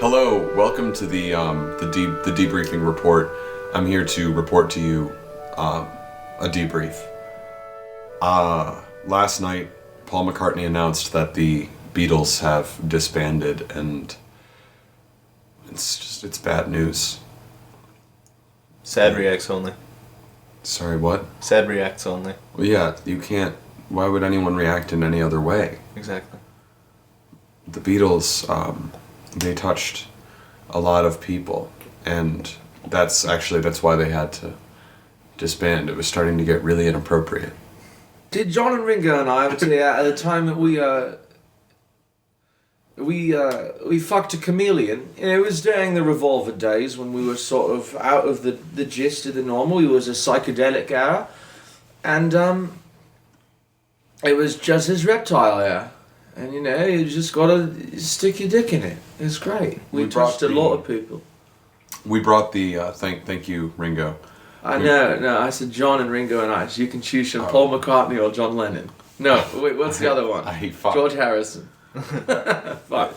Hello, welcome to the debriefing report. I'm here to report to you a debrief. Last night, Paul McCartney announced that the Beatles have disbanded, and it's bad news. Sad reacts only. Sorry, what? Sad reacts only. Well, yeah, you can't. Why would anyone react in any other way? Exactly. The Beatles, they touched a lot of people, and that's why they had to disband. It was starting to get really inappropriate. Did John and Ringo and I, at the time that we fucked a chameleon, and it was during the Revolver days when we were sort of out of the gist of the normal. It was a psychedelic era, and it was just his reptile era. And you just gotta stick your dick in it. It's great. We touched a lot of people. We brought the thank you, Ringo. No, I said John and Ringo and I, so you can choose from Paul McCartney or John Lennon. No, wait, what's the other one? Fuck. George Harrison. Fuck.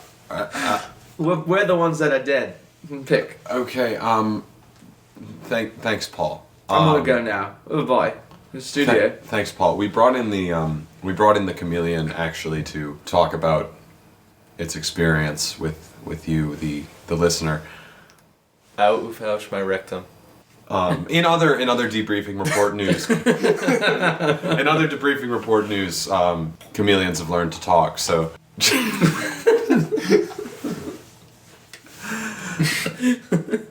We're the ones that are dead. Pick. Okay, thanks, Paul. I'm gonna go now. Bye. Studio. Thanks, Paul. We brought in the chameleon actually to talk about its experience with you, the listener. Ouch, my rectum. In other debriefing report news, chameleons have learned to talk. So.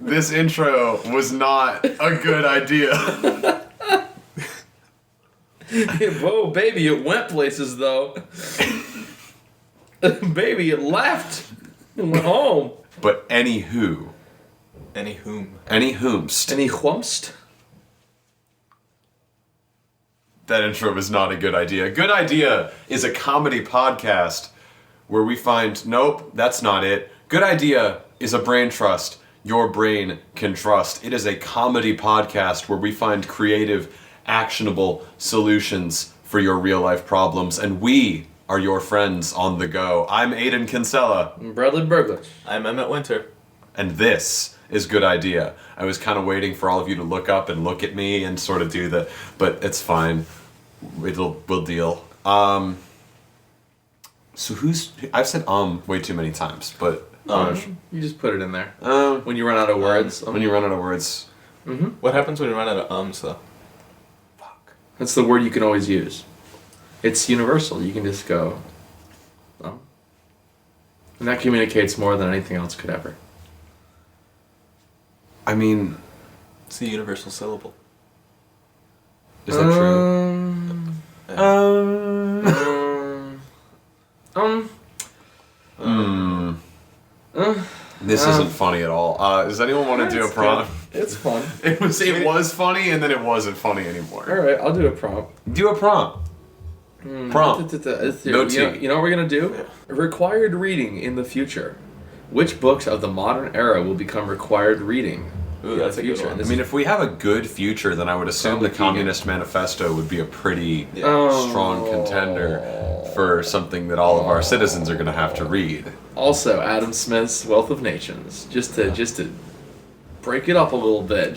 This intro was not a good idea. Whoa, baby, it went places though. Baby, it left. It went home. But anywho. Any whomst. Any whumpst? That intro was not a good idea. Good Idea is a comedy podcast where we find, nope, that's not it. Good Idea is a brain trust your brain can trust. It is a comedy podcast where we find creative, actionable solutions for your real life problems, and we are your friends on the go. I'm Aiden Kinsella. Bradley Burglar. I'm Emmet Winter. And this is Good Idea. I was kind of waiting for all of you to look up and look at me and sort of do the, but it's fine. We'll deal. So I've said way too many times, but you just put it in there. When you run out of words. When you run out of words. Mm-hmm. What happens when you run out of ums though? Fuck. That's the word you can always use. It's universal. You can just go, and that communicates more than anything else could ever. I mean, it's the universal syllable. Is that true? This isn't funny at all. Does anyone want to do a prompt? It's fun. It was funny, and then it wasn't funny anymore. All right, I'll do a prompt. Do a prompt. Prompt. No tea. You know what we're gonna do? Yeah. Required reading in the future. Which books of the modern era will become required reading? Ooh, that's a good one. I mean, if we have a good future, then I would assume the Communist Manifesto would be a pretty strong contender for something that all of our citizens are going to have to read. Also, Adam Smith's Wealth of Nations, just to break it up a little bit,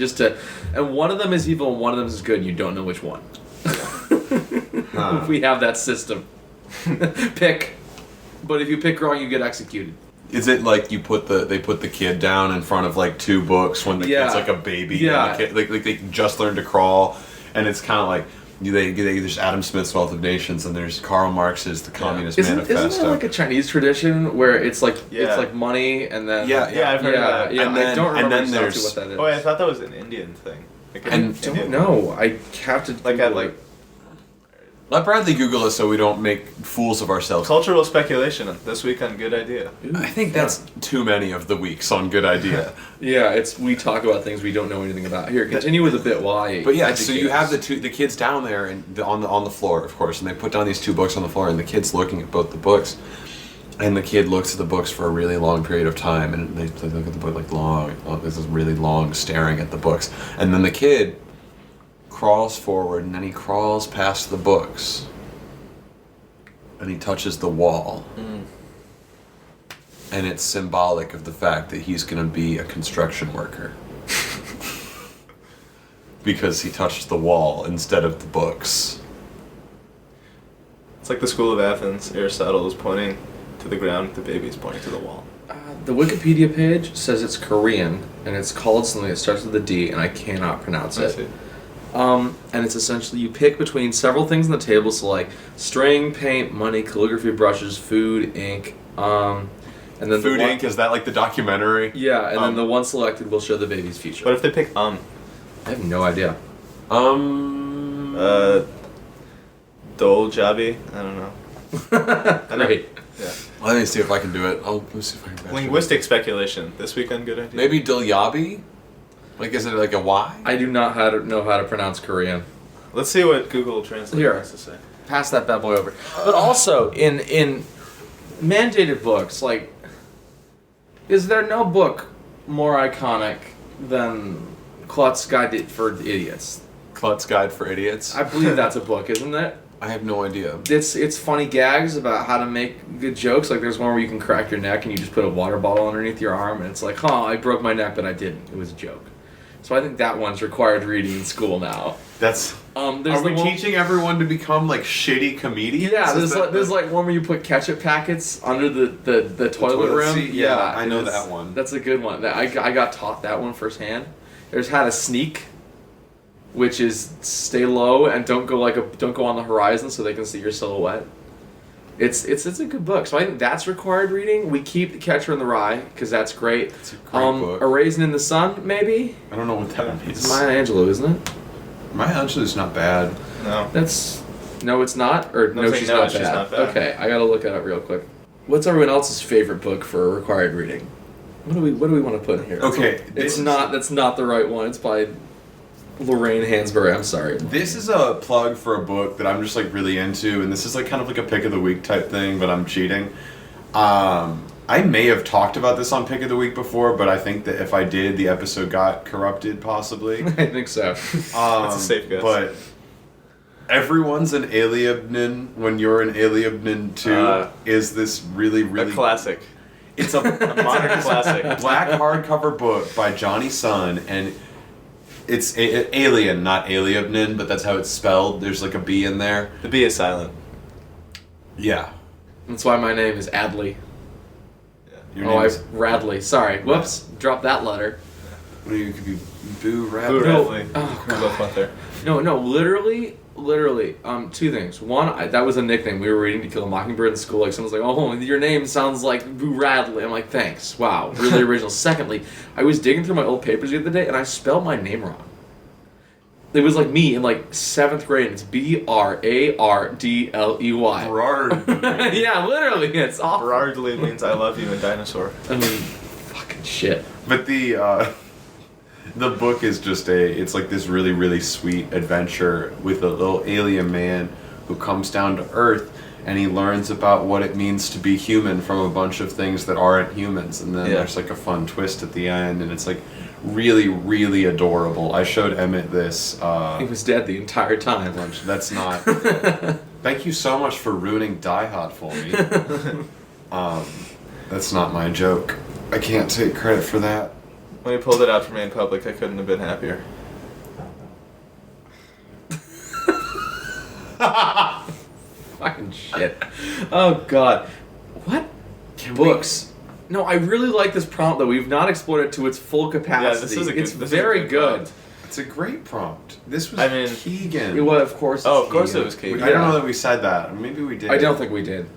and one of them is evil and one of them is good, and you don't know which one. We have that system. Pick, but if you pick wrong, you get executed. Is it like they put the kid down in front of like two books when the kid's like a baby? Yeah. And the kid, like they just learned to crawl, and it's kind of like there's Adam Smith's Wealth of Nations and there's Karl Marx's The Communist Manifesto. Isn't there like a Chinese tradition where it's like money and then I've heard of that. Yeah, and then, I don't remember and then exactly what that is. Oh, I thought that was an Indian thing. I don't know. I have to let Bradley Google it so we don't make fools of ourselves. Cultural speculation this week on Good Idea. I think that's too many of the weeks on Good Idea. Yeah, we talk about things we don't know anything about. Here, continue with a bit while I. But yeah, so you have the kids down there and on the floor, of course, and they put down these two books on the floor, and the kid's looking at both the books, and the kid looks at the books for a really long period of time, and they look at the book like this is really long, staring at the books, and then the kid crawls forward, and then he crawls past the books, and he touches the wall. and it's symbolic of the fact that he's going to be a construction worker. Because he touched the wall instead of the books. It's like the School of Athens. Aristotle is pointing to the ground, the baby's pointing to the wall. The Wikipedia page says it's Korean, and it's called something that starts with a D, and I cannot pronounce I it. see. And it's essentially you pick between several things on the table, so like string, paint, money, calligraphy brushes, food, ink, and then Food Inc., is that like the documentary? Yeah, and then the one selected will show the baby's future. What if they pick I have no idea. Dole Jabi? I don't know. Great. Yeah. Let me see if I can do it. Let me see if I can. Linguistic speculation. This week on Good Idea. Maybe Dilyabi? Like, is it like a Y? I do not know how to pronounce Korean. Let's see what Google Translate Here. has to say. Pass that bad boy over. But also, in mandated books, like, is there no book more iconic than Klutz Guide for Idiots? Klutz Guide for Idiots? I believe that's a book, isn't it? I have no idea. It's funny gags about how to make good jokes. Like there's one where you can crack your neck and you just put a water bottle underneath your arm and it's like, I broke my neck, but I didn't. It was a joke. So I think that one's required reading in school now. That's... There's Are we the one, teaching everyone to become like shitty comedians? Yeah, Is there's like one where you put ketchup packets under the toilet room. seat? Yeah, I know that one. That's a good one. I got taught that one firsthand. There's how to sneak, which is stay low and don't go on the horizon so they can see your silhouette. It's a good book. So I think that's required reading. We keep The Catcher in the Rye because that's great. It's a great book. A Raisin in the Sun, maybe. I don't know what that means. It's Maya Angelou, isn't it? Maya Angelou's not bad. No. No, it's not. Or No, she's no, not she's bad. not bad. Okay, I gotta look it up real quick. What's everyone else's favorite book for required reading? What do we want to put in here? Okay, That's not the right one. It's by Lorraine Hansberry. I'm sorry. This is a plug for a book that I'm just like really into, and this is like kind of like a pick of the week type thing, but I'm cheating. I may have talked about this on Pick of the Week before, but I think that if I did, the episode got corrupted, possibly. I think so. That's a safe guess. But everyone's an Aliabnin when you're an Aliabnin too. Is this really A classic. It's a modern classic. black hardcover book by Johnny Sun, and it's Alien, not Aliabnin, but that's how it's spelled. There's like a B in there. The B is silent. Yeah. That's why my name is Adley. Your name is Radley. Sorry. Whoops. Drop that letter. You could be Boo Boo Radley. Radley. Oh, We both went there. No, literally, two things. One, that was a nickname. We were reading To Kill a Mockingbird in school. Like, someone's like, oh, your name sounds like Boo Radley. I'm like, thanks. Wow, really original. Secondly, I was digging through my old papers the other day, and I spelled my name wrong. It was like me in like 7th grade, and it's Bradley. Berard. Yeah, literally, it's awful. Berardly means I love you in dinosaur. I mean, fucking shit. But the book is just it's like this really, really sweet adventure with a little alien man who comes down to Earth and he learns about what it means to be human from a bunch of things that aren't humans. And then there's like a fun twist at the end, and it's like really, really adorable. I showed Emmet this. He was dead the entire time. That's not... Thank you so much for ruining Die Hard for me. That's not my joke. I can't take credit for that. When he pulled it out for me in public, I couldn't have been happier. Fucking shit. Oh god. What? Books. No, I really like this prompt though. We've not explored it to its full capacity. Yeah, this is a good. It's this is a very good. prompt. It's a great prompt. This was I mean, Keegan. It was, of course. Oh, it's of course Keegan. it was Keegan. I don't know that we said that. Maybe we did. I don't think we did.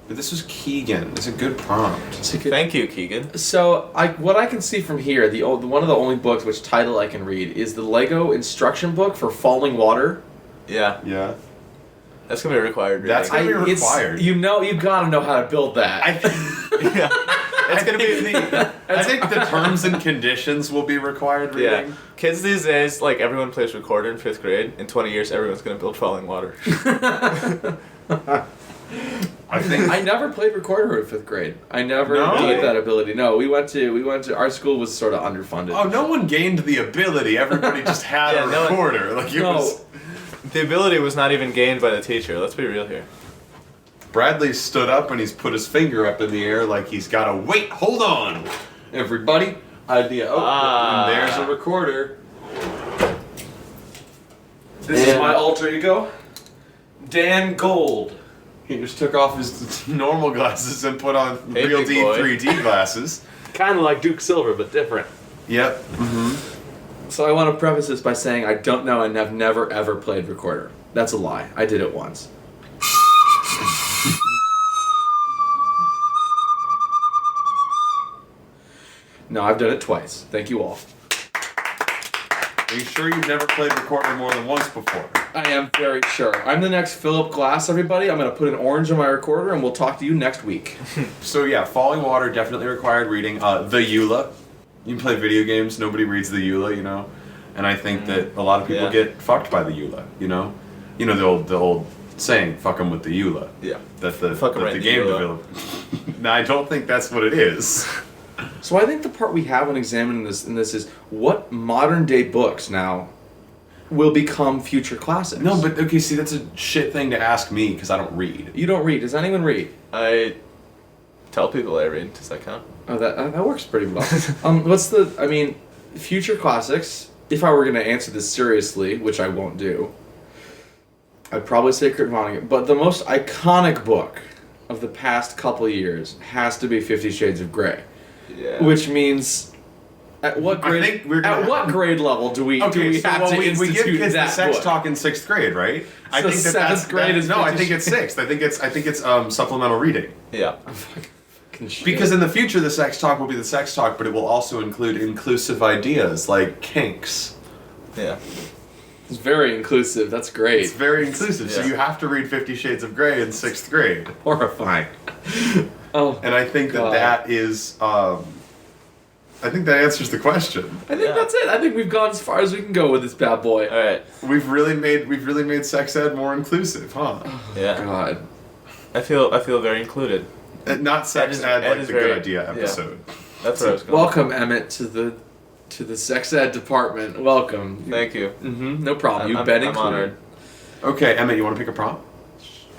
But this was Keegan. It's a good prompt. Thank you, Keegan. So, what I can see from here, one of the only books which title I can read is the Lego instruction book for Falling Water. Yeah, Yeah. that's gonna be required. Reading. That's gonna be required. You gotta know how to build that. yeah. It's gonna be I think the terms and conditions will be required reading. Yeah. Kids these days, like everyone plays recorder in 5th grade. In 20 years, everyone's gonna build Falling Water. I think I never played recorder in 5th grade. I never No? gained that ability. No, we went to our school was sort of underfunded. Oh, no one gained the ability. Everybody just had Yeah, a no one- recorder. Like it No. was. The ability was not even gained by the teacher. Let's be real here. Bradley stood up and he's put his finger up in the air like he's got to wait. Hold on, everybody. Idea. Oh, and there's a recorder. This is my alter ego, Dan Gold. He just took off his normal glasses and put on Hey, real big deep boy. 3D glasses. Kind of like Duke Silver, but different. Yep. So I want to preface this by saying I don't know and have never ever played recorder. That's a lie. I did it once. No, I've done it twice. Thank you all. Are you sure you've never played recorder more than once before? I am very sure. I'm the next Philip Glass, everybody. I'm going to put an orange on my recorder and we'll talk to you next week. So yeah, Falling Water definitely required reading. The EULA. You can play video games, nobody reads the EULA, you know? And I think that a lot of people get fucked by the EULA, you know? You know the old saying, fuck 'em with the EULA. Yeah. That the, Fuck 'em that right the in game the EULA. developer. Now, I don't think that's what it is. So I think the part we have when examining this is what modern day books now will become future classics. No, but okay, see, that's a shit thing to ask me because I don't read. You don't read. Does anyone read? I tell people I read. Does that count? Oh, that works pretty well. Future classics, if I were going to answer this seriously, which I won't do, I'd probably say Kurt Vonnegut. But the most iconic book of the past couple years has to be 50 Shades of Grey. Yeah. Which means, at what I grade? think we're gonna At what grade level do we have to we give institute kids the that sex book? talk in 6th grade, right? I So think that seventh that's grade is no. I 50 think it's 6th. I think it's supplemental reading. Yeah. Because in the future, the sex talk will be the sex talk, but it will also include inclusive ideas like kinks. Yeah. It's very inclusive. That's great. It's very inclusive, so Yeah. you have to read 50 Shades of Grey in 6th grade. Horrifying. Oh, And I think God. that is, I think that answers the question. I think that's it. I think we've gone as far as we can go with this bad boy. All right. We've really made sex ed more inclusive, huh? Yeah. God. I feel very included. Not sex ed Ed like is the very- good idea yeah. episode. That's what I was going. Welcome, Emmett, to the sex ed department. Welcome. Thank you. No problem. You've been I'm included. honored. Okay, Emmet, you want to pick a prompt?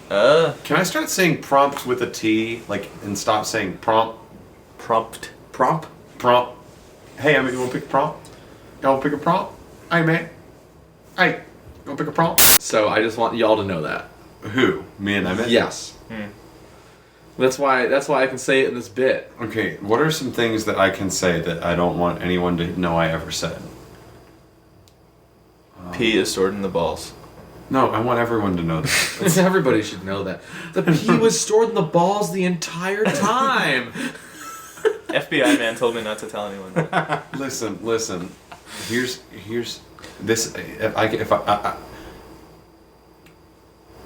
Can I start saying prompt with a T, and stop saying prompt? Prompt. Prompt? Prompt. Hey, Emmet, you want to pick a prompt? You want to pick a prompt? Hey, man. Hey, you want to pick a prompt? So I just want y'all to know that. Who? Me and Emmet? Yes. That's why I can say it in this bit. Okay, what are some things that I can say that I don't want anyone to know I ever said? P is stored in the balls. No, I want everyone to know that. Everybody should know that. The pee was stored in the balls the entire time. FBI man told me not to tell anyone. Listen. Here's this. If I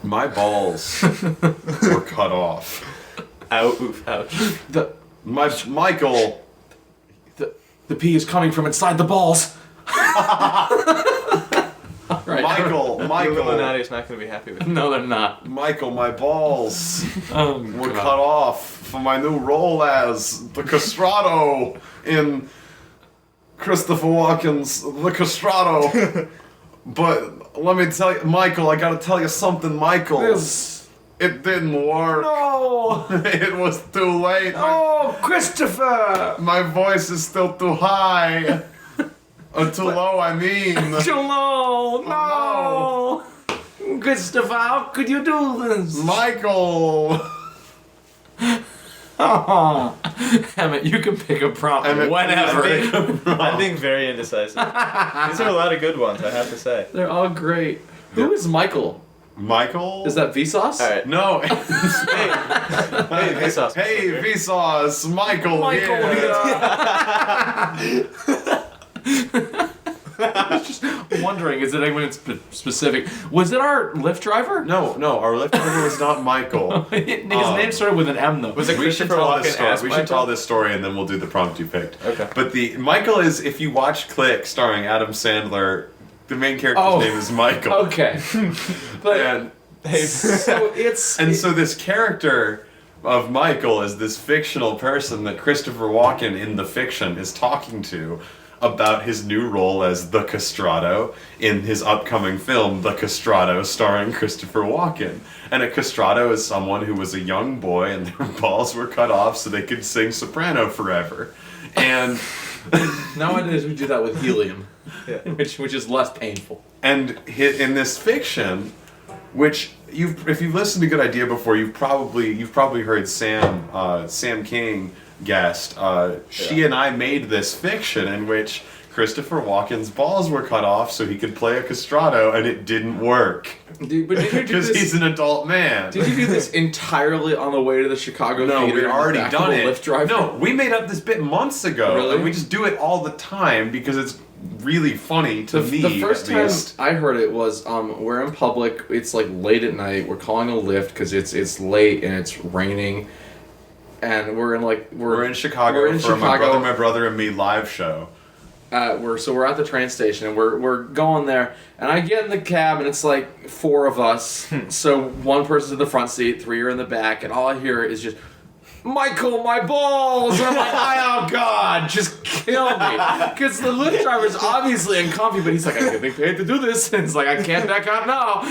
my balls were cut off. Ouch. Michael. The pee is coming from inside the balls. Right. Michael. Illuminati is not going to be happy with you. No, they're not. Michael, my balls were God. cut off for my new role as the castrato in Christopher Walken's The Castrato. But let me tell you, Michael, I gotta tell you something, Michael. It didn't work. No! It was too late. Oh, Christopher! My voice is still too high. Or too low, I mean. Too low! No! Christopher, how could you do this? Michael! Oh. Emmett, you can pick a prompt Emmett, whenever. I'm being very indecisive. These are a lot of good ones, I have to say. They're all great. Who is Michael? Michael? Is that Vsauce? All right. No. Hey, Vsauce. Hey, Vsauce, Michael Michael here. I was just wondering, is it anyone in specific? Was it our Lyft driver? No, our Lyft driver was not Michael. His name started with an M though. Was it We should Christopher tell this Walken story. as We should Michael? tell this story and then we'll do the prompt you picked. Okay. But the Michael is, if you watch Click starring Adam Sandler, the main character's name is Michael. Okay. But And so it's so this character of Michael is this fictional person that Christopher Walken in the fiction is talking to about his new role as the Castrato in his upcoming film, The Castrato, starring Christopher Walken. And a castrato is someone who was a young boy and their balls were cut off so they could sing soprano forever. And nowadays we do that with helium, which is less painful. And in this fiction, which if you've listened to Good Idea before, you've probably heard Sam King guest. She and I made this fiction in which Christopher Walken's balls were cut off so he could play a castrato, and it didn't work. Dude, but did you do because this? He's an adult man. Did you do this entirely on the way to the Chicago No, theater? we'd already done it. Lyft driver? No, we made up this bit months ago, Really? and we just do it all the time because it's really funny to me. The first at time least. I heard it was we're in public. It's like late at night. We're calling a Lyft because it's late and it's raining, and we're in Chicago. We're in Chicago. My brother and me live show. We're at the train station and we're going there, and I get in the cab and it's like 4 of us. So one person's in the front seat, 3 are in the back, and all I hear is just, Michael, my balls! And I'm like, oh god, just kill me. Because the Lyft driver's obviously uncomfy, but he's like, I'm getting paid to do this. And it's like, I can't back out now.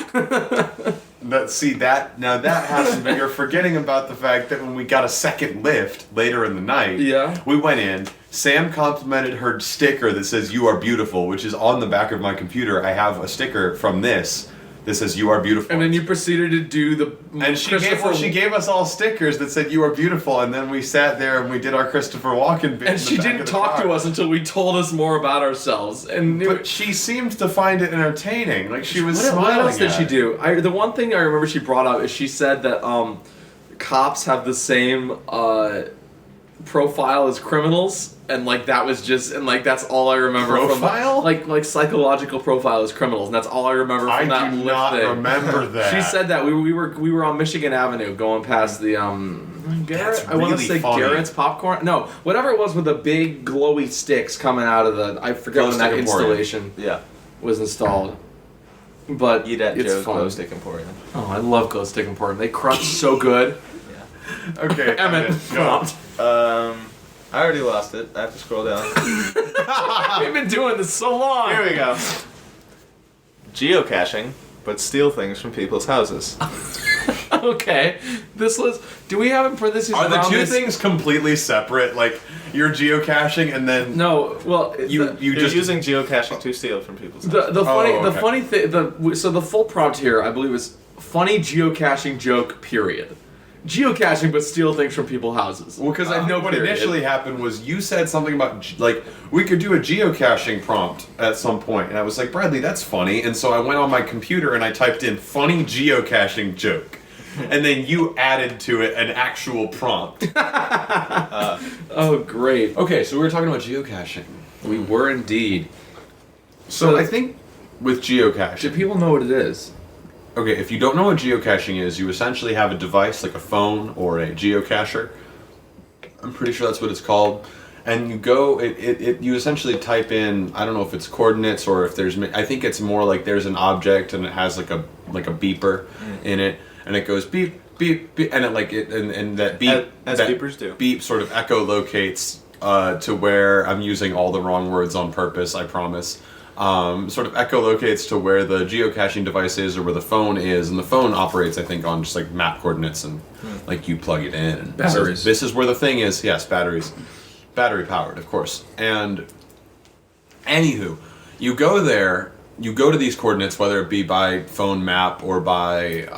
That happened, but you're forgetting about the fact that when we got a second lift later in the night, we went in, Sam complimented her sticker that says, "You are beautiful," which is on the back of my computer. I have a sticker from this that says, "You are beautiful." And then you proceeded to do the... And she gave us all stickers that said, "You are beautiful," and then we sat there and we did our Christopher Walken bit. And she didn't talk to us until we told us more about ourselves. But she seemed to find it entertaining. Like, she was smiling. What else did she do? The one thing I remember she brought up is she said that cops have the same profile as criminals. And like that was just, and like that's all I remember profile? from like psychological profile as criminals, and that's all I remember from that. I do not remember that. She said that we were on Michigan Avenue going past the Garrett. I want to say funny. Garrett's popcorn. No, whatever it was with the big glowy sticks coming out of the. I forget when that installation was installed. But eat at it's Joe's fun. Glow Stick Emporium. Oh, I love Glow Stick Emporium. They crunch so good. Okay, Emmett, prompt. I already lost it. I have to scroll down. We've been doing this so long. Here we go. Geocaching, but steal things from people's houses. Okay. This was... Do we have it for this? Are the two things completely separate? Like, you're geocaching and then... No, well... You're just using geocaching to steal from people's houses. The funny thing... So the full prompt here, I believe, is funny geocaching joke, period. Geocaching, but steal things from people's houses. Well, because I know what initially happened was you said something about, like, we could do a geocaching prompt at some point, and I was like, Bradley, that's funny, and so I went on my computer and I typed in funny geocaching joke, and then you added to it an actual prompt. Oh, great. Okay, so we were talking about geocaching. We were indeed. So I think with geocaching... Do people know what it is? Okay, if you don't know what geocaching is, you essentially have a device like a phone or a geocacher. I'm pretty sure that's what it's called. And you go, you essentially type in, I don't know if it's coordinates or if there's, I think it's more like there's an object and it has like a beeper in it, and it goes beep, beep, beep, and and that beep, as beepers do. Beep sort of echolocates to where, I'm using all the wrong words on purpose, I promise. Sort of echolocates to where the geocaching device is or where the phone is, and the phone operates, I think, on just like map coordinates and like you plug it in. And batteries. This is where the thing is. Yes, batteries, battery powered, of course. And anywho, you go there, you go to these coordinates, whether it be by phone map or by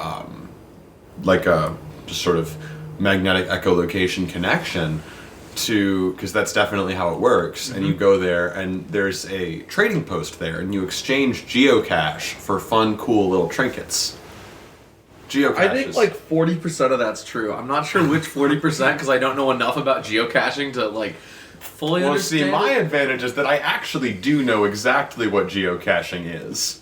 like a just sort of magnetic echolocation connection. Because that's definitely how it works, and you go there and there's a trading post there and you exchange geocache for fun, cool little trinkets. Geocaches. I think like 40% of that's true. I'm not sure which 40% because I don't know enough about geocaching to like fully understand. Well, see, my advantage is that I actually do know exactly what geocaching is.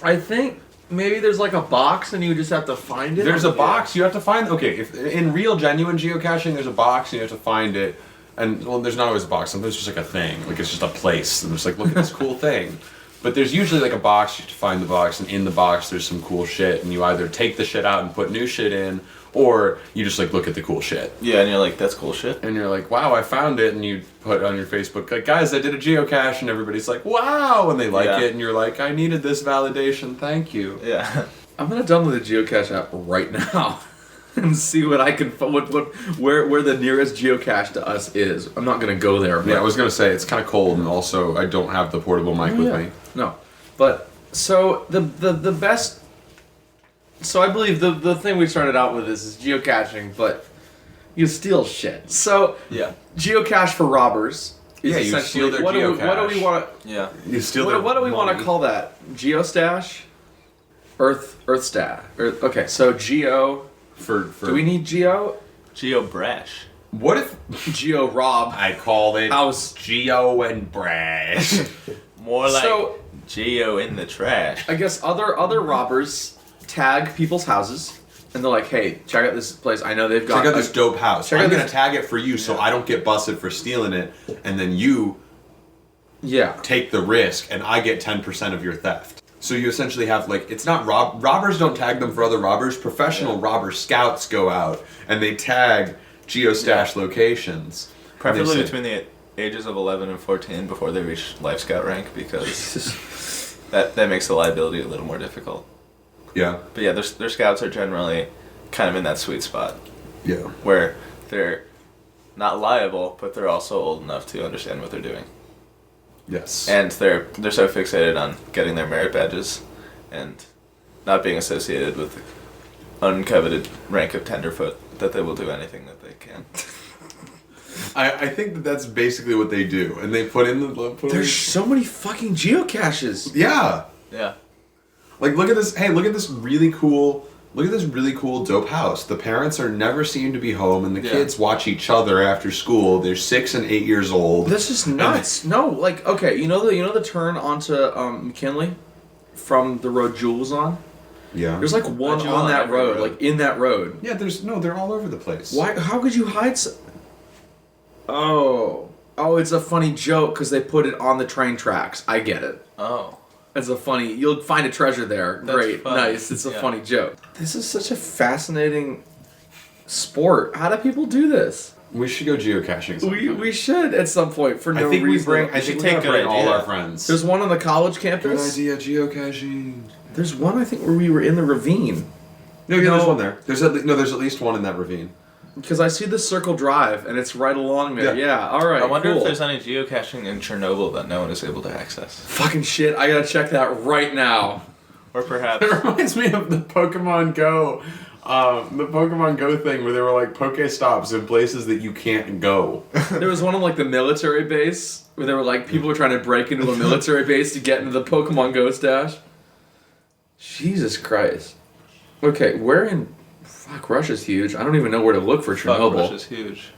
I think maybe there's like a box and you just have to find it. There's a box you have to find. Okay, if in real genuine geocaching, there's a box and you have to find it. And well, there's not always a box. Sometimes it's just like a thing. Like it's just a place. And it's like, look at this cool thing. But there's usually like a box, you have to find the box, and in the box there's some cool shit, and you either take the shit out and put new shit in, or you just like look at the cool shit. Yeah, and you're like, that's cool shit. And you're like, wow, I found it, and you put it on your Facebook, like, guys, I did a geocache, and everybody's like, wow, and they like it, and you're like, I needed this validation, thank you. Yeah. I'm gonna download the geocache app right now and see what I can where the nearest geocache to us is. I'm not gonna go there. But Yeah, I was gonna say it's kind of cold, and also I don't have the portable mic with me. No, but so the best. So I believe the thing we started out with is geocaching, but you steal shit. So geocache for robbers. Is Yeah, you steal their what geocache. What do we want? Yeah. You steal What do we want to call that? Geostash, Earth stash. Okay, so geo. for. Do we need geo? Geo Brash. What if Geo rob. I called it House. Geo and Brash? More like So- Geo in the trash. I guess other robbers tag people's houses, and they're like, "Hey, check out this place. I know they've got Check out this dope house. check I'm out gonna this- tag it for you, so I don't get busted for stealing it, and then you yeah." take the risk, and I get 10% of your theft. So you essentially have like it's not robbers don't tag them for other robbers. Professional robber scouts go out and they tag geostash locations. Preferably They say- between the ages of 11 and 14 before they reach Life Scout rank, because that makes the liability a little more difficult. Yeah. But yeah, their scouts are generally kind of in that sweet spot Yeah. where they're not liable, but they're also old enough to understand what they're doing. Yes. And they're so fixated on getting their merit badges and not being associated with the uncoveted rank of tenderfoot that they will do anything that they can. I think that that's basically what they do, and they put in the There's so many fucking geocaches. yeah. Yeah. Like look at this. Hey, look at this really cool. Look at this really cool dope house. The parents are never seen to be home, and the kids watch each other after school. They're 6 and 8 years old. This is nuts. No, like okay, you know the turn onto McKinley from the road Jewel was on. Yeah. There's like one Jewel on on that every road, road. like in that road. Yeah. They're all over the place. Why? How could you hide? Oh, it's a funny joke because they put it on the train tracks. I get it. Oh. It's a funny. You'll find a treasure there. That's Great, funny. nice. It's a funny joke. This is such a fascinating sport. How do people do this? We should go geocaching. sometime. We should at some point for no I think reason. we bring. I should think we take gotta good bring all idea. our friends. There's one on the college Good campus. idea, geocaching. There's one I think where we were in the ravine. No, yeah, there's No. one there. There's at least one in that ravine. Because I see the Circle Drive and it's right along there. Yeah. Yeah, all right. I wonder cool. if there's any geocaching in Chernobyl that no one is able to access. Fucking shit, I gotta check that right now. Or perhaps... It reminds me of the Pokemon Go, thing where there were like Pokestops in places that you can't go. There was one on like the military base where there were like people were trying to break into a military base to get into the Pokemon Go stash. Jesus Christ. Okay, where in... Fuck, Russia's huge. I don't even know where to look for Fuck, Chernobyl. Russia's huge.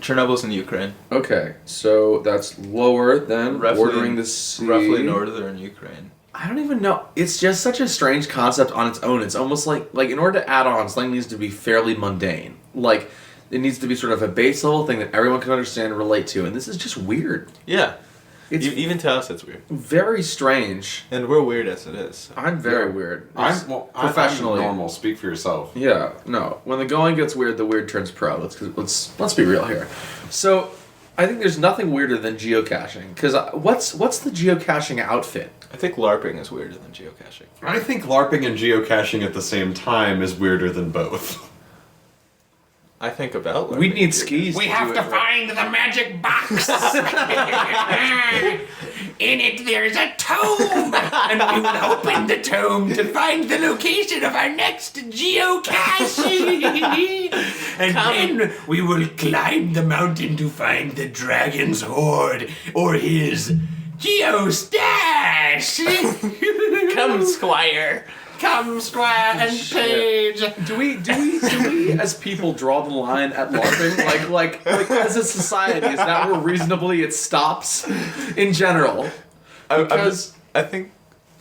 Chernobyl's in Ukraine. Okay, so that's lower than Roughly- bordering the sea. Roughly northern Ukraine. I don't even know. It's just such a strange concept on its own. It's almost like in order to add on, something needs to be fairly mundane. Like, it needs to be sort of a base level thing that everyone can understand and relate to. And this is just weird. Yeah. It's Even to us, it's weird. very strange. And we're weird as it is. So. I'm very weird. I'm Professionally. normal. Speak for yourself. Yeah, no. When the going gets weird, the weird turns pro. Let's be real here. So, I think there's nothing weirder than geocaching. Because what's the geocaching outfit? I think LARPing is weirder than geocaching. I think LARPing and geocaching at the same time is weirder than both. I think about LARPing. We need skis. We to have do to it right. find the magic box. In it, there's a tome, and we will open the tome to find the location of our next geocache. And then we will climb the mountain to find the dragon's hoard or his geostash. Come, Squire. Come, Squire and Page. Do we as people draw the line at LARPing? Like as a society, is that where reasonably it stops in general? Because I think...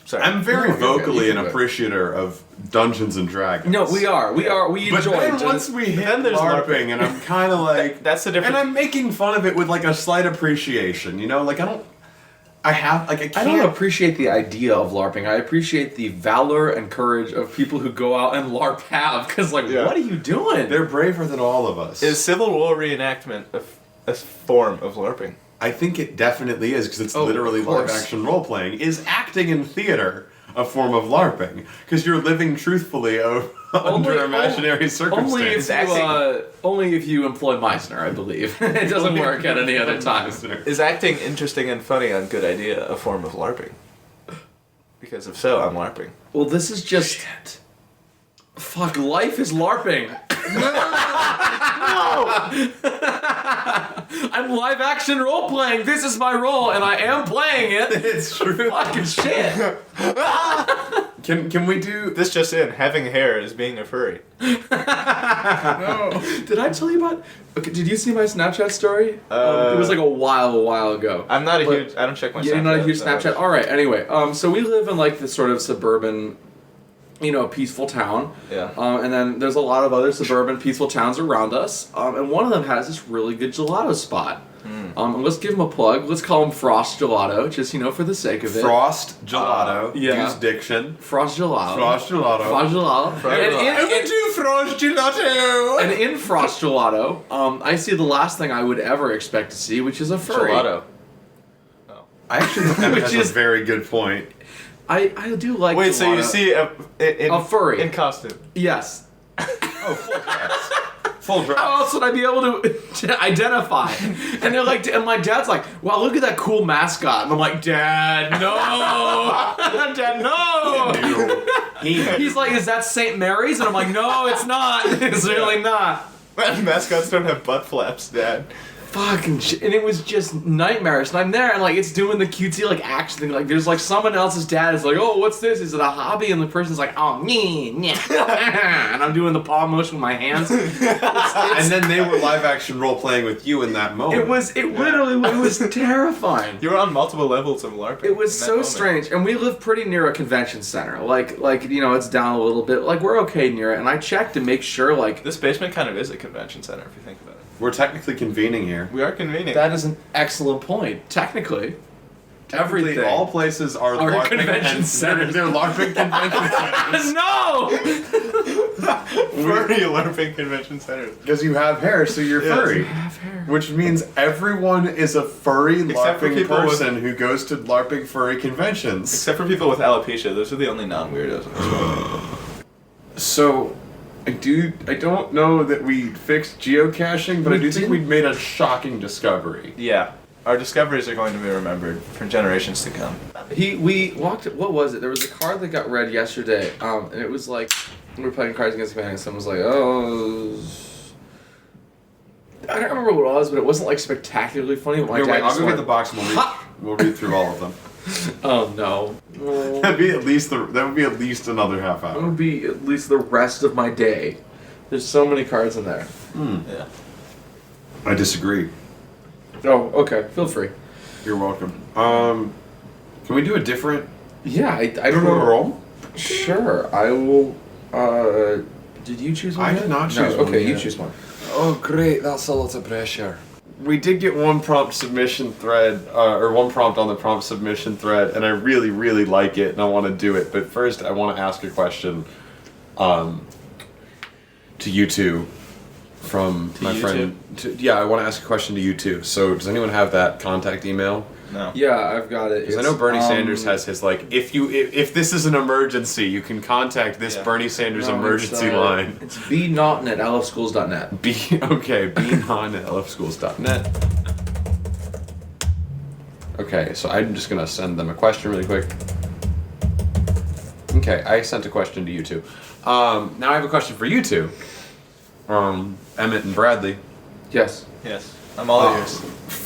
Sorry. I'm very No, you're good. vocally You an can go. appreciator of Dungeons and Dragons. no, we enjoy But then it. once we hit then there's LARPing, and I'm kind of like... That's the difference. And I'm making fun of it with like a slight appreciation, you know? Like, I I can't. I don't appreciate the idea of LARPing. I appreciate the valor and courage of people who go out and LARP have. Because, what are you doing? They're braver than all of us. Is Civil War reenactment a form of LARPing? I think it definitely is, because it's Oh, literally of course. live-action role-playing. Is acting in theater a form of LARPing? Because you're living truthfully under imaginary circumstances. Only if you employ Meisner, I believe. It doesn't work at any other time. Is acting interesting and funny on Good Idea a form of LARPing? Because if so, I'm LARPing. Well, this is just... Fuck, life is LARPing. I'm live action role playing. This is my role, and I am playing it. It's true. Fucking shit. Can we do... This just in, having hair is being a furry. Did I tell you about... Okay, did you see my Snapchat story? It was like a while ago. I'm not huge... I don't check my Snapchat. You're not a huge so- Snapchat? Alright, anyway. So we live in like this sort of suburban... peaceful town. Yeah. And then there's a lot of other suburban peaceful towns around us. And one of them has this really good gelato spot. And let's give them a plug. Let's call them Frost Gelato, just, for the sake of it. Frost Gelato. Yeah. Use diction. Frost Gelato. Frost Gelato. Frost Gelato. Frost Gelato. And in Frost Gelato, I see the last thing I would ever expect to see, which is a furry. Gelato. I actually think that Which has is- a very good point. I do like Wait, gelato. so you see a furry. in costume? Yes. Oh, full dress. Full dress. How else would I be able to identify? And they're like, and my dad's like, wow, look at that cool mascot. And I'm like, Dad, no. Dad, no. He's like, is that St. Mary's? And I'm like, no, it's not. It's really not. Mascots don't have butt flaps, Dad. Fucking shit. And it was just nightmarish. And I'm there and like it's doing the cutesy like action thing. Like there's like someone else's dad is like, oh, what's this? Is it a hobby? And the person's like, oh, yeah. And I'm doing the paw motion with my hands. And then they were live action role playing with you in that moment. It was terrifying. You were on multiple levels of LARPing. It was in that so moment. strange. And we live pretty near a convention center. Like it's down a little bit. Like we're okay near it. And I checked to make sure like This basement kind of is a convention center if you think about it. We're technically convening here. We are convening. that is an excellent point. Technically. Everything. Everything. All places are Are LARPing convention centers. They're LARPing convention centers. No! Furry LARPing convention centers. Because you have hair, so you're Yes. furry. I have hair. Which means everyone is a furry Except for LARPing people with- person who goes to LARPing furry conventions. Except for people with alopecia, those are the only non-weirdos in this world. So, I don't know that we fixed geocaching, but I do think we made a shocking discovery. Yeah. Our discoveries are going to be remembered for generations to come. We walked. What was it? There was a card that got read yesterday, and it was like we were playing Cards Against Humanity. And someone was like, "Oh, I don't remember what it was, but it wasn't like spectacularly funny." But my Here, dad wait, I'll just go get went, the box and we'll read through all of them. "Oh no, That would be at least another half that hour. would be at least the rest of my day." There's so many cards in there. Yeah. I disagree. Oh, okay. Feel free. You're welcome. Can we do a different Yeah, I don't know. roll? Sure, I will. Did you choose one? I yet? did not choose no, one Okay, you yet. choose one. Oh, great. That's a lot of pressure. We did get one prompt submission thread, or one prompt on the prompt submission thread, and I really, really like it, and I want to do it. But first, I want to ask a question to you two from To my you friend. Yeah, I want to ask a question to you two. So, does anyone have that contact email? No. Yeah, I've got it. Because I know Bernie Sanders has his, like, if this is an emergency, you can contact this Yeah. Bernie Sanders No, emergency it's, line. It's bnaughton@lfschools.net. bnon@lfschools.net. Okay, so I'm just gonna send them a question really quick. Okay, I sent a question to you two. Now I have a question for you two. Emmett and Bradley. Yes. Yes. I'm all ears.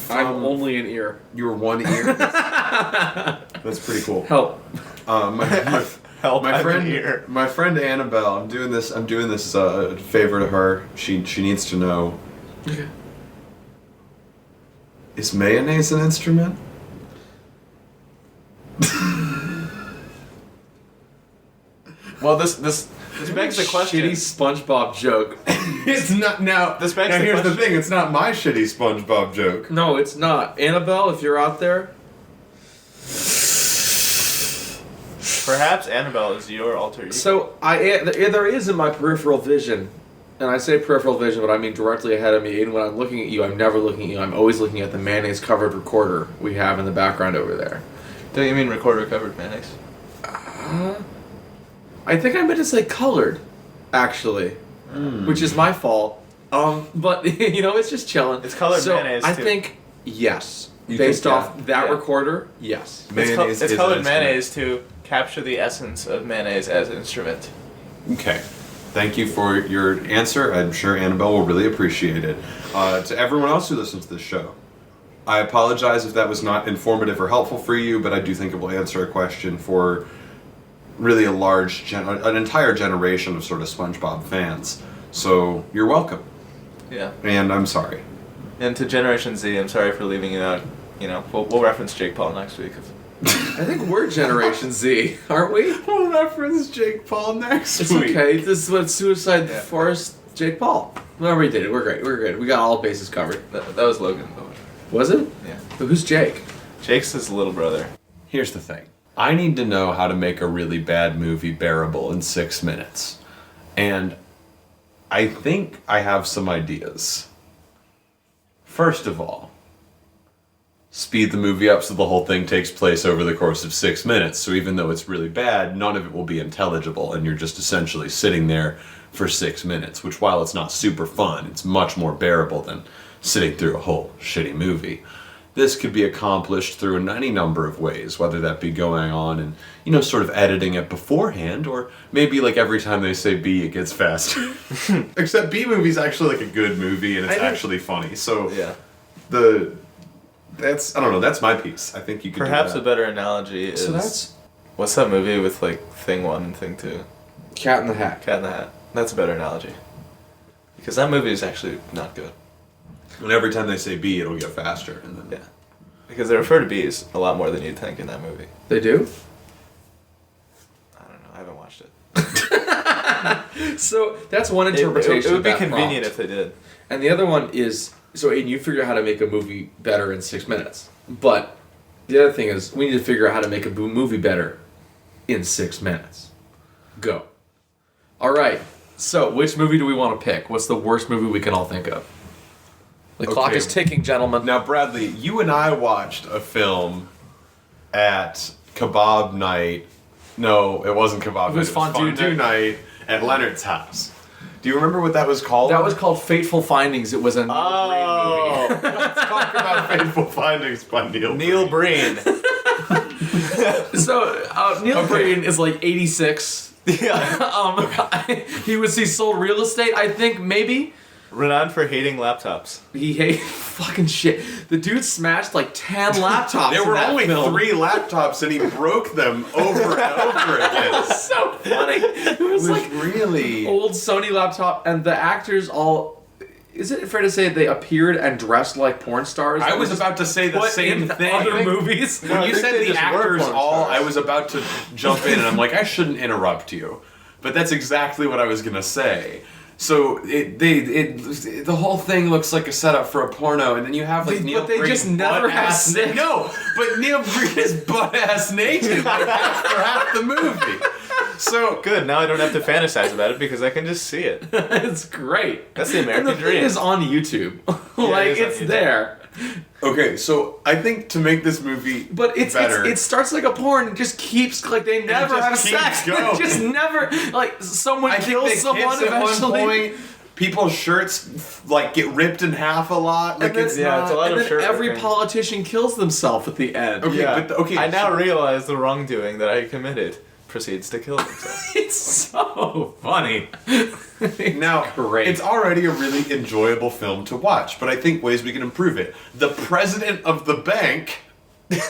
I'm only an ear. You were one ear. That's pretty cool. Help. Help, my I'm friend here. my friend Annabelle. I'm doing this favor to her. She needs to know. Okay. Is mayonnaise an instrument? Well, this begs the question. Shitty SpongeBob joke. It's not now. This begs now the here's the question. thing. It's not my shitty SpongeBob joke. No, it's not. Annabelle, if you're out there, Perhaps Annabelle is your alter ego. So there is in my peripheral vision, and I say peripheral vision, but I mean directly ahead of me. And when I'm looking at you, I'm never looking at you. I'm always looking at the mayonnaise-covered recorder we have in the background over there. Don't you mean recorder-covered mayonnaise? I think I meant to say colored, actually, which is my fault. But it's just chilling. It's colored mayonnaise, I too. think yes, You based think, off that yeah. recorder, yes. Mayonnaise It's is colored an instrument. mayonnaise to capture the essence of mayonnaise as an instrument. Okay. Thank you for your answer. I'm sure Annabelle will really appreciate it. To everyone else who listens to this show, I apologize if that was not informative or helpful for you, but I do think it will answer a question for really a an entire generation of sort of SpongeBob fans. So you're welcome. Yeah. And I'm sorry. And to Generation Z, I'm sorry for leaving you out. We'll reference Jake Paul next week. I think we're Generation Z, aren't we? We'll reference Jake Paul next It's week. okay. This is what Suicide Yeah. Forest Jake Paul. Whatever he did it, we're great. We're good. We got all bases covered. That was Logan. Was it? Yeah. But who's Jake? Jake's his little brother. Here's the thing. I need to know how to make a really bad movie bearable in 6 minutes. And I think I have some ideas. First of all, speed the movie up so the whole thing takes place over the course of 6 minutes. So even though it's really bad, none of it will be intelligible, and you're just essentially sitting there for 6 minutes, which while it's not super fun, it's much more bearable than sitting through a whole shitty movie. This could be accomplished through any number of ways, whether that be going on and, sort of editing it beforehand, or maybe like every time they say B, it gets faster. Except B movie's actually like a good movie and it's actually funny. So Yeah. that's my piece. I think you could Perhaps do a that. better analogy is... So that's What's that movie with, Thing 1 and Thing 2? Cat in the Hat. Cat in the Hat. That's a better analogy. Because that movie is actually not good. And every time they say B, it'll get faster. And then Yeah. Because they refer to bees a lot more than you'd think in that movie. They do? I don't know. I haven't watched it. So that's one interpretation. It would be of that convenient prompt. if they did. And the other one is, so Aiden, you figure out how to make a movie better in 6 minutes. But the other thing is, we need to figure out how to make a movie better in 6 minutes. Go. All right. So, which movie do we want to pick? What's the worst movie we can all think of? The clock Okay. is ticking, gentlemen. Now, Bradley, you and I watched a film at Kebab Night. No, it wasn't Kebab was Night. Fondue Night at Leonard's house. Do you remember what that was called? That was called Fateful Findings. It was a Neil Breen movie. Let's talk about Fateful Findings by Neil Breen. So, Neil Okay. Breen is like 86. Yeah. He sold real estate, I think, maybe. Renowned for hating laptops. He hated fucking shit. The dude smashed like 10 laptops. There in were that only film. 3 laptops, and he broke them over and over again. So funny. It was like really old Sony laptop, and the actors all. Is it fair to say they appeared and dressed like porn stars? I that was were about to say the put same in thing. Other movies. When you I think said they the just were actors porn all, stars. I was about to jump in, and I'm like, I shouldn't interrupt you, but that's exactly what I was gonna say. So the whole thing looks like a setup for a porno, and then you have like Neil But they Breen just never have butt-ass sex. No, but Neil Breen is butt ass naked for half the movie. So Good, now I don't have to fantasize about it because I can just see it. It's great. That's the American and the dream. thing is on YouTube. Like it is on it's YouTube. there. okay, so I think to make this movie But better, it starts like a porn. It just keeps like they never just have keeps sex. going. They just never like someone I think kills they someone kiss at eventually. one point. People's shirts like get ripped in half a lot. Like And then, it's yeah, not. it's a lot and of then shirt every ripping. politician kills themselves at the end. Okay, Yeah. but okay. I now so- realize the wrongdoing that I committed proceeds to kill himself. It's so funny. Now, Great. it's already a really enjoyable film to watch, but I think ways we can improve it. The president of the bank is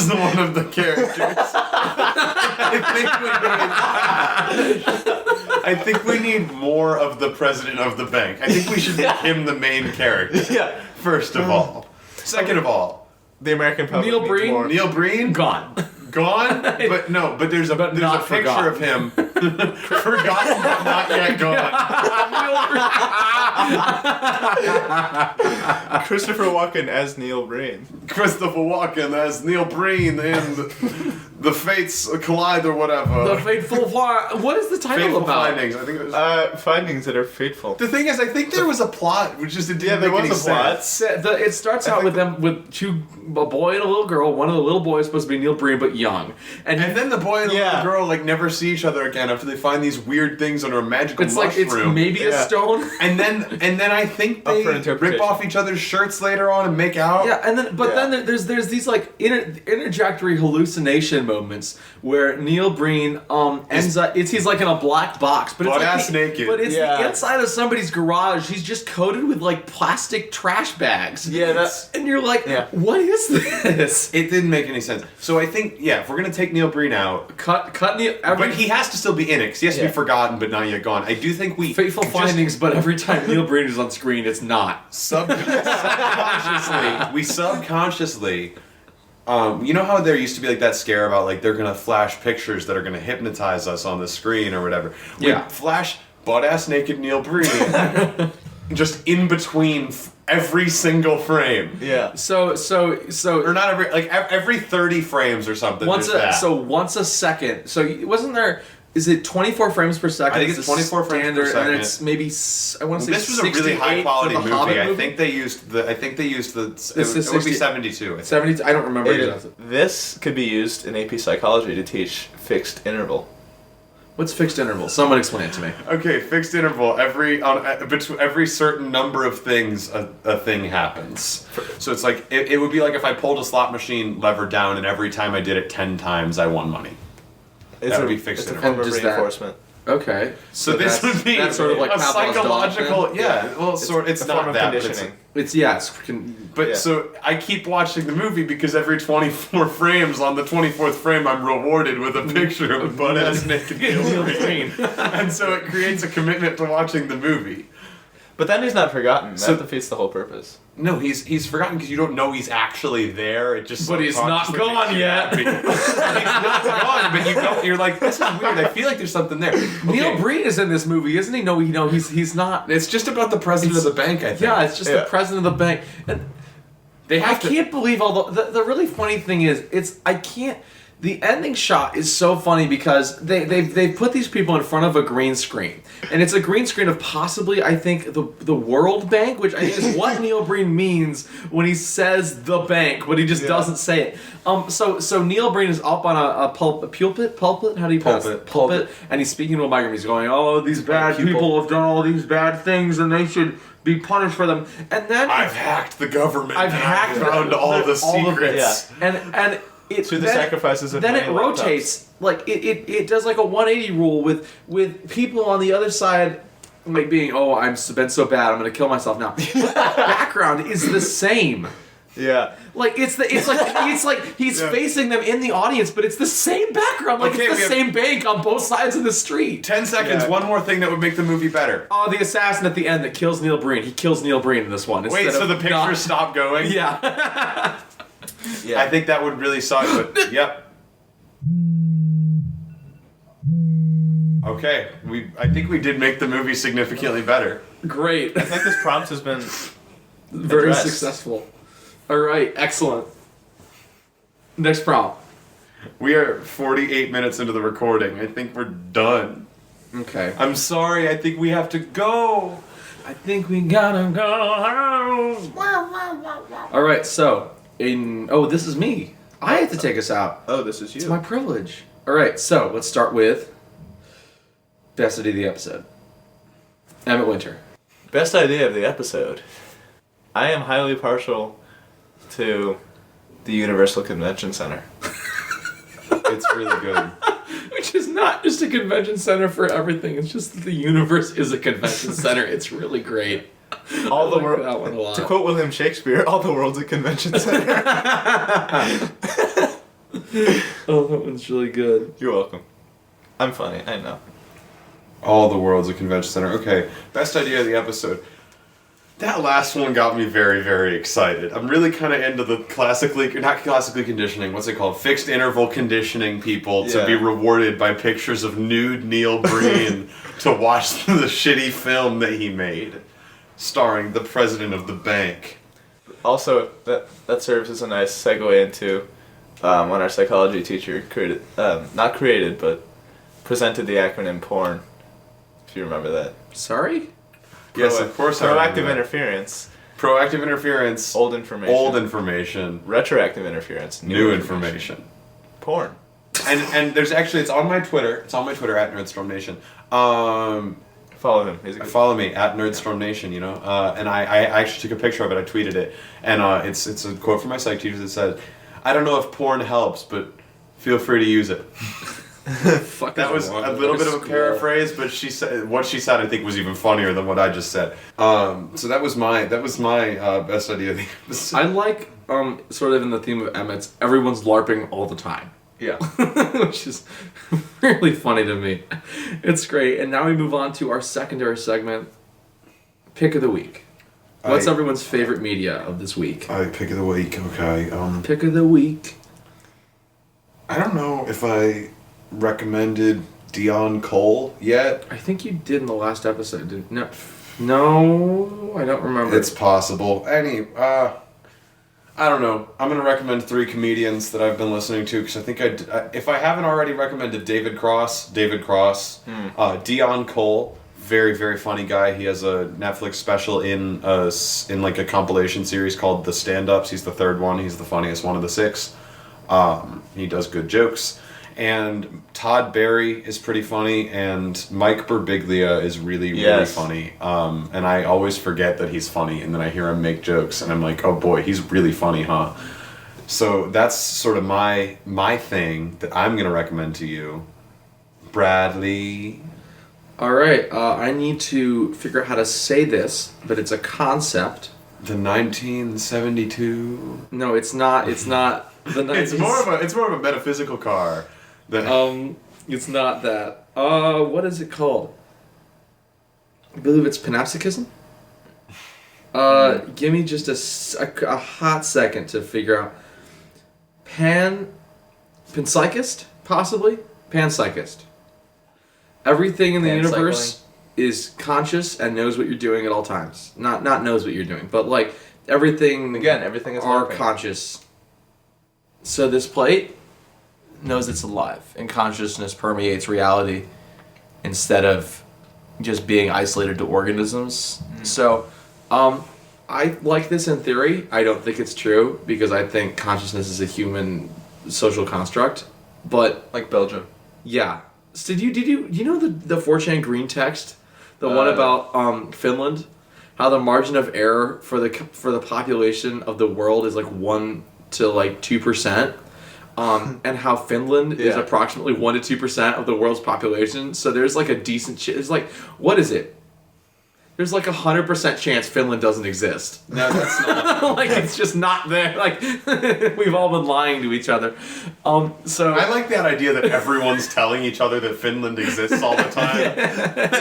one of the characters. I think we need more of the president of the bank. I think we should make him the main character. Yeah. First of all. Second of all, The American public Neil needs Breen? more. Neil Breen Gone. gone, but no, but there's a not picture forgotten. of him forgotten but not yet gone. Christopher Walken as Neil Breen. Christopher Walken as Neil Breen in The fates collide or whatever. The fateful what is the title Fateful about? findings. I think it was. Findings that are fateful. The thing is, I think there was a plot, which just didn't there make any was a plot. sense. It starts out with them with a boy and a little girl. One of the little boys is supposed to be Neil Breen, but young. And then the boy and the little girl like never see each other again after they find these weird things under a magical it's mushroom. like it's maybe a stone. And then I think they for rip interpretation. off each other's shirts later on and make out. Yeah, and then there's these like interjectory hallucination moments where Neil Breen ends up he's like in a black box, but it's like butt-ass naked. But it's the inside of somebody's garage. He's just coated with like plastic trash bags. Yeah, that's... And you're like, what is this? It didn't make any sense. So I think, if we're gonna take Neil Breen out, Cut Neil. but he has to still be in it because he has to be forgotten, but not yet gone. I do think we Fateful findings, but every time Neil Breen is on screen, it's not. subconsciously. You know how there used to be like that scare about like they're gonna flash pictures that are gonna hypnotize us on the screen or whatever. We flash butt-ass naked Neil Breen just in between every single frame. Yeah. So Or not every every 30 frames or something. once a second. So wasn't there? Is it 24 frames per second? I think it's 24 frames per second. And it's maybe I want to say this was a really high quality for the movie. Hobbit I think they used the. It would be 72. I think. 70. I don't remember exactly. This could be used in AP psychology to teach fixed interval. What's fixed interval? Someone explain it to me. Okay, fixed interval. Every certain number of things, a thing happens. So it's like it would be like if I pulled a slot machine lever down, and every time I did it 10 times, I won money. That would be fixed interval. It's a form of reinforcement. Okay. So this would be that's sort of like a Pavlov's psychological. dog, Well, it's a not form of that. conditioning. So I keep watching the movie because every 24 frames, on the 24th frame, I'm rewarded with a picture of a butt-ass naked Neil Breen. And so it creates a commitment to watching the movie. But then he's not forgotten. So- That defeats the whole purpose. No, he's forgotten because you don't know he's actually there. It just But he's not subconsciously gone makes you yet. happy. He's not gone, but you don't. You're like, this is weird. I feel like there's something there. Neil Okay. Breen is in this movie, isn't he? No, he's not. It's just about the president of the bank, I think. Yeah, it's just the president of the bank. And They I have to. can't believe the really funny thing is the ending shot is so funny because they've put these people in front of a green screen. And it's a green screen of possibly, I think, the World Bank, which I think is what Neil Breen means when he says the bank, but he just doesn't say it. So Neil Breen is up on a pulpit? How do you pronounce it? Pulpit. And he's speaking to a microphone. He's going, oh, these bad people have done all these bad things and they should be punished for them. And then I've hacked the government. I've hacked found all the secrets. And it Through the sacrifices of then many it rotates like it does like a 180 rule with people on the other side like being I've been so bad I'm gonna kill myself now. But the background is the same. Yeah. Like it's like he's facing them in the audience, but it's the same background. Like Okay, it's we the have- same bank on both sides of the street. 10 seconds. Yeah. One more thing that would make the movie better. Oh, the assassin at the end that kills Neil Breen. He kills Neil Breen in this one. Wait, instead so of the pictures not- stop going? Yeah. Yeah. I think that would really suck, but yep. Okay, I think we did make the movie significantly better. Great. I think this prompt has been Very addressed. successful. All right, excellent. Next prompt. We are 48 minutes into the recording. I think we're done. Okay. I'm sorry, I think we have to go. I think we gotta go home. All right, so this is me. I have to take us out. Oh, this is you. It's my privilege. All right, so let's start with best idea of the episode. Emmet Winter. Best idea of the episode. I am highly partial to the Universal Convention Center. It's really good. Which is not just a convention center for everything. It's just that the universe is a convention center. It's really great. All the like world. that one a lot. To quote William Shakespeare, all the world's a convention center. Oh, that one's really good. You're welcome. I'm funny, I know. All the world's a convention center. Okay, best idea of the episode. That last one got me very, very excited. I'm really kind of into the not classically conditioning, what's it called? Fixed interval conditioning people to be rewarded by pictures of nude Neil Breen to watch the shitty film that he made, starring the president of the bank. Also, that serves as a nice segue into when our psychology teacher but presented the acronym PORN, if you remember that. Sorry? Yes, of course I remember Proactive that. interference. Proactive interference. Old information. Old information. Retroactive interference. New information. Porn. And there's actually, it's on my Twitter. It's on my Twitter at Nerdstorm Nation. Follow him. He's a good Follow me at Nerdstorm Nation. You know, and I actually took a picture of it. I tweeted it, and it's a quote from my psych teacher that said, "I don't know if porn helps, but feel free to use it." That was a little bit of a paraphrase, but she said what she said. I think was even funnier than what I just said. So that was my best idea of the episode. I like, sort of in the theme of Emmett's, everyone's LARPing all the time. Yeah. Which is really funny to me. It's great. And now we move on to our secondary segment, Pick of the Week. What's everyone's favorite media of this week? Pick of the week. Okay. Pick of the week. I don't know if I recommended Dion Cole yet. I think you did in the last episode. No, I don't remember. It's possible. I don't know. I'm going to recommend 3 comedians that I've been listening to because I think if I haven't already recommended David Cross, Dion Cole, very, very funny guy. He has a Netflix special in like a compilation series called The Stand-Ups. He's the 3rd one. He's the funniest one of the 6. He does good jokes. And Todd Barry is pretty funny, and Mike Birbiglia is really, really funny. And I always forget that he's funny, and then I hear him make jokes, and I'm like, oh boy, he's really funny, huh? So that's sort of my thing that I'm going to recommend to you. Bradley. All right, I need to figure out how to say this, but it's a concept. The 1972. No, it's not. It's not the 19... It's more of a metaphysical car. It's not that. What is it called? I believe it's panopsychism. Give me just a hot second to figure out. Panpsychist, possibly? Panpsychist. Everything in the universe is conscious and knows what you're doing at all times. Not knows what you're doing, but like everything. Again, everything is are LARPing. conscious. So this plate knows it's alive, and consciousness permeates reality instead of just being isolated to organisms. So, I like this in theory. I don't think it's true because I think consciousness is a human social construct. But Like Belgium. yeah, so do you know the 4chan green text, the one about Finland, how the margin of error for the population of the world is like 1 to like 2%. And how Finland is approximately 1 to 2% of the world's population. So there's like a decent it's like, what is it? There's like 100% chance Finland doesn't exist. No, that's not. Like it's just not there. Like we've all been lying to each other. So I like that idea that everyone's telling each other that Finland exists all the time.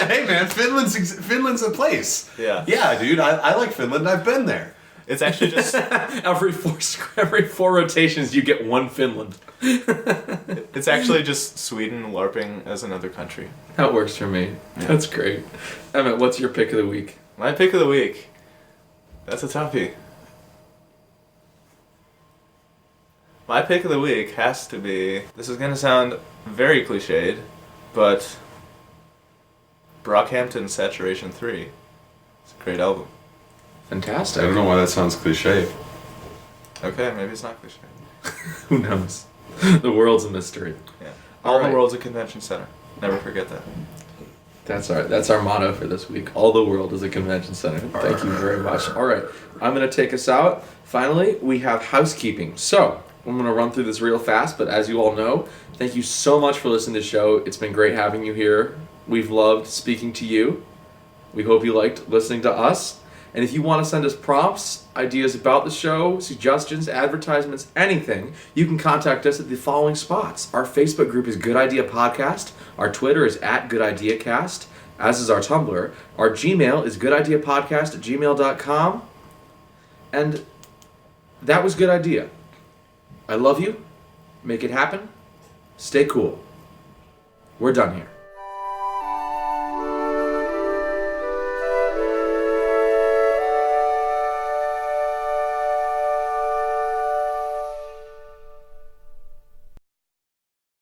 Hey man, Finland's a place. Yeah. Yeah, dude, I like Finland. I've been there. It's actually just every 4 rotations you get 1 Finland. it's actually just Sweden LARPing as another country. That works for me. Yeah. That's great. Emmett, what's your pick of the week? My pick of the week. That's a toughie. My pick of the week has to be. This is gonna sound very cliched, but Brockhampton Saturation 3. It's a great album. Fantastic. I don't know why that sounds cliche. Okay, maybe it's not cliche. Who knows? The world's a mystery. Yeah. All All right. the world's a convention center. Never forget that. That's our motto for this week. All the world is a convention center. Thank you very much. All right, I'm going to take us out. Finally, we have housekeeping. So, I'm going to run through this real fast, but as you all know, thank you so much for listening to the show. It's been great having you here. We've loved speaking to you. We hope you liked listening to us. And if you want to send us prompts, ideas about the show, suggestions, advertisements, anything, you can contact us at the following spots. Our Facebook group is Good Idea Podcast. Our Twitter is @GoodIdeaCast, as is our Tumblr. Our Gmail is goodideapodcast@gmail.com. And that was Good Idea. I love you. Make it happen. Stay cool. We're done here.